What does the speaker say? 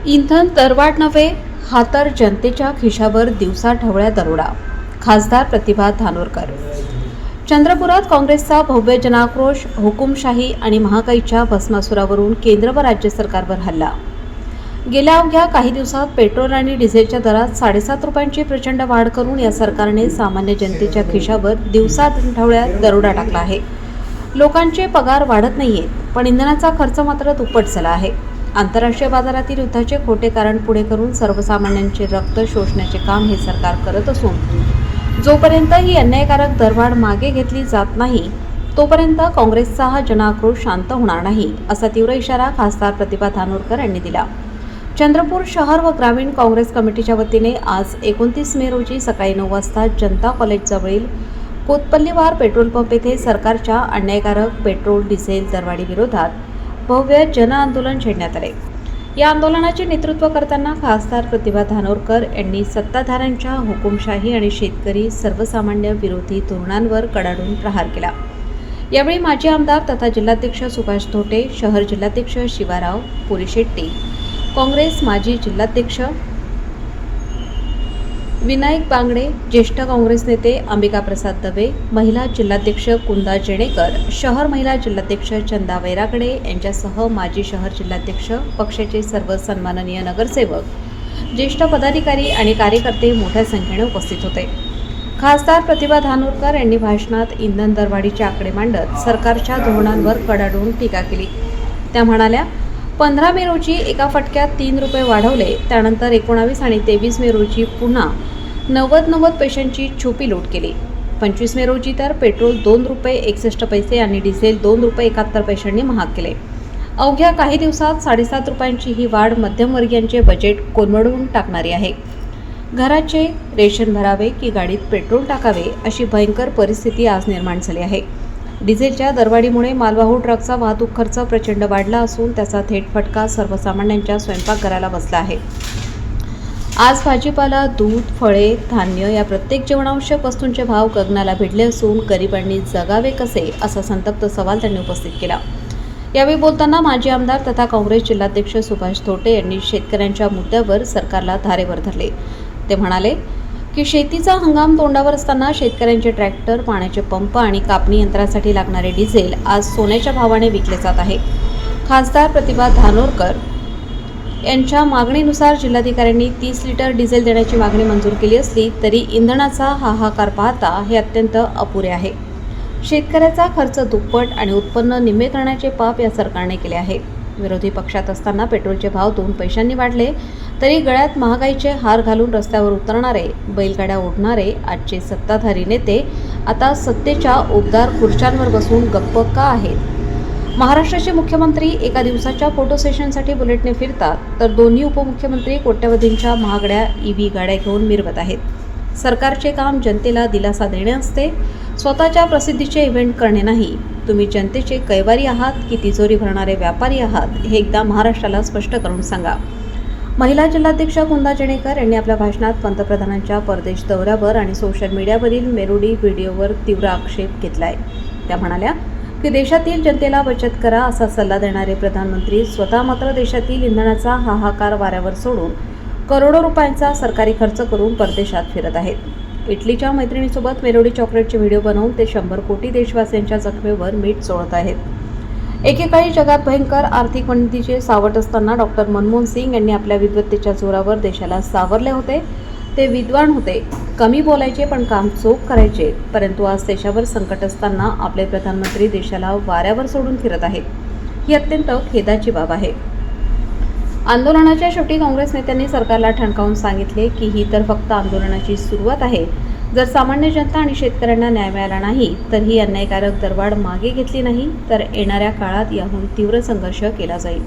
इंधन दरवाढ नव्हे, हा तर जनतेच्या खिशावर दिवसाढवळ्या दरोडा. खासदार प्रतिभा धानोरकर. चंद्रपुरात काँग्रेसचा भव्य जनाक्रोश, हुकुमशाही आणि महागाईच्या भस्मासुरावरून केंद्र व राज्य सरकारवर हल्ला. गेल्या अवघ्या काही दिवसात पेट्रोल आणि डिझेलच्या दरात 7.5 रुपयांची प्रचंड वाढ करून या सरकारने सामान्य जनतेच्या खिशावर दिवसाढवळ्या दरोडा टाकला आहे. लोकांचे पगार वाढत नाहीये, पण इंधनाचा खर्च मात्र दुप्पट झाला आहे. आंतरराष्ट्रीय बाजारातील युद्धाचे खोटे कारण पुढे करून सर्वसामान्यांचे रक्त शोषण्याचे काम हे सरकार करत असून जोपर्यंत ही अन्यायकारक दरवाढ मागे घेतली जात नाही तोपर्यंत काँग्रेसचा हा जनाक्रोश शांत होणार नाही, असा तीव्र इशारा खासदार प्रतिभा धानोरकर यांनी दिला. चंद्रपूर शहर व ग्रामीण काँग्रेस कमिटीच्या वतीने आज 29 मे रोजी सकाळी 9 वाजता जनता कॉलेजजवळील कोतपल्लीवार पेट्रोल पंप येथे सरकारच्या अन्यायकारक पेट्रोल डिझेल दरवाढी विरोधात भव्य जन आंदोलन छेडण्यात आले. या आंदोलनाचे नेतृत्व करताना खासदार प्रतिभा धानोरकर यांनी सत्ताधाऱ्यांच्या हुकुमशाही आणि शेतकरी सर्वसामान्य विरोधी धोरणांवर कडाडून प्रहार केला. यावेळी माजी आमदार तथा जिल्हाध्यक्ष सुभाष धोटे, शहर जिल्हाध्यक्ष शिवाराव पुरीशेट्टी, काँग्रेस माजी जिल्हाध्यक्ष विनायक बांगडे, ज्येष्ठ काँग्रेस नेते अंबिका प्रसाद दवे, महिला जिल्हाध्यक्ष कुंदा जेणेकर, शहर महिला जिल्हाध्यक्ष चंदा वैरागडे यांच्यासह माजी शहर जिल्हाध्यक्ष, पक्षाचे सर्व सन्माननीय नगरसेवक, ज्येष्ठ पदाधिकारी आणि कार्यकर्ते मोठ्या संख्येने उपस्थित होते. खासदार प्रतिभा धानोरकर यांनी भाषणात इंधन दरवाढीचे आकडे मांडत सरकारच्या धोरणांवर कडाडून टीका केली. त्या म्हणाल्या, 15 मे रोजी एका फटक्यात 3 रुपये वाढवले, त्यानंतर 19 आणि 23 मे रोजी पुन्हा 90 पैशांची छुपी लूट केली. 25 मे रोजी तर पेट्रोल 2 रुपये 61 पैसे आणि डिझेल 2 रुपये 71 पैशांनी महाग केले. अवघ्या काही दिवसात 7.5 रुपयांची ही वाढ मध्यमवर्गीयांचे बजेट कोलमडवून टाकणारी आहे. घराचे रेशन भरावे की गाडीत पेट्रोल टाकावे अशी भयंकर परिस्थिती आज निर्माण झाली आहे. डिझेलच्या दरवाढीमुळे मालवाहू ट्रकचा वाहतूक खर्च प्रचंड वाढला असून त्याचा थेट फटका सर्वसामान्यांच्या स्वयंपाकघराला बसला आहे. आज भाजीपाला, दूध, फळे, धान्य या प्रत्येक जीवनावश्यक वस्तूंचे भाव गगनाला भिडले असून गरिबांनी जगावे कसे, असा संतप्त सवाल त्यांनी उपस्थित केला. यावेळी बोलताना माजी आमदार तथा काँग्रेस जिल्हाध्यक्ष सुभाष धोटे यांनी शेतकऱ्यांच्या मुद्द्यावर सरकारला धारेवर धरले. ते म्हणाले की शेतीचा हंगाम तोंडावर असताना शेतकऱ्यांचे ट्रॅक्टर, पाण्याचे पंप आणि कापणी यंत्रासाठी लागणारे डिझेल आज सोन्याच्या भावाने विकले जात आहे. खासदार प्रतिभा धानोरकर यांच्या मागणीनुसार जिल्हाधिकाऱ्यांनी 30 लिटर डिझेल देण्याची मागणी मंजूर केली असली तरी इंधनाचा हाहाकार पाहता हे अत्यंत अपुरे आहे. शेतकऱ्याचा खर्च दुप्पट आणि उत्पन्न निम्मे करण्याचे पाप या सरकारने केले आहे. विरोधी पक्षात असताना पेट्रोलचे भाव 2 पैशांनी वाढले तरी गळ्यात महागाईचे हार घालून रस्त्यावर उतरणारे, बैलगाड्या ओढणारे आजचे सत्ताधारी नेते आता सत्तेच्या उबदार खुर्च्यांवर बसून गप्प का आहेत? महाराष्ट्राचे मुख्यमंत्री एका दिवसाच्या फोटो सेशनसाठी बुलेटने फिरतात तर दोन्ही उपमुख्यमंत्री कोट्यवधींच्या महागड्या EV गाड्या घेऊन मिरवत आहेत. सरकारचे काम जनतेला दिलासा देणे असते, स्वतःच्या प्रसिद्धीचे इव्हेंट करणे नाही. तुम्ही जनतेचे कैवारी आहात की तिजोरी भरणारे व्यापारी आहात हे एकदा महाराष्ट्राला स्पष्ट करून सांगा. महिला जिल्हाध्यक्ष कुंदा जेणेकर यांनी आपल्या भाषणात पंतप्रधानांच्या परदेश दौऱ्यावर आणि सोशल मीडियावरील मेलोडी व्हिडिओवर तीव्र आक्षेप घेतलाय. त्या म्हणाल्या की देशातील जनतेला बचत करा असा सल्ला देणारे प्रधानमंत्री स्वतः मात्र देशातील इंधनाचा हाहाकार वाऱ्यावर सोडून करोडो रुपयांचा सरकारी खर्च करून परदेशात फिरत आहेत. इटलीच्या मैत्रिणीसोबत मेलोडी चॉकलेटचे व्हिडिओ बनवून ते 100 कोटी देशवासियांच्या जखमेवर मीठ चोळत आहेत. एकेकाळी जगात भयंकर आर्थिक मंदीचे सावट असताना डॉक्टर मनमोहन सिंग यांनी आपल्या विद्वत्तेच्या जोरावर देशाला सावरले होते. ते विद्वान होते, कमी बोलायचे पण काम चोख करायचे. परंतु आज देशावर संकट असताना आपले प्रधानमंत्री देशाला वाऱ्यावर सोडून फिरत आहेत. ही अत्यंत खेदाची बाब आहे. आंदोलनाच्या शेवटी काँग्रेस नेत्यांनी सरकारला ठणकावून सांगितले की ही तर फक्त आंदोलनाची सुरुवात आहे. जर सामान्य जनता आणि शेतकऱ्यांना न्याय मिळाला नाही तर ही अन्यायकारक दरवाढ मागे घेतली नाही तर येणाऱ्या काळात याहून तीव्र संघर्ष केला जाईल.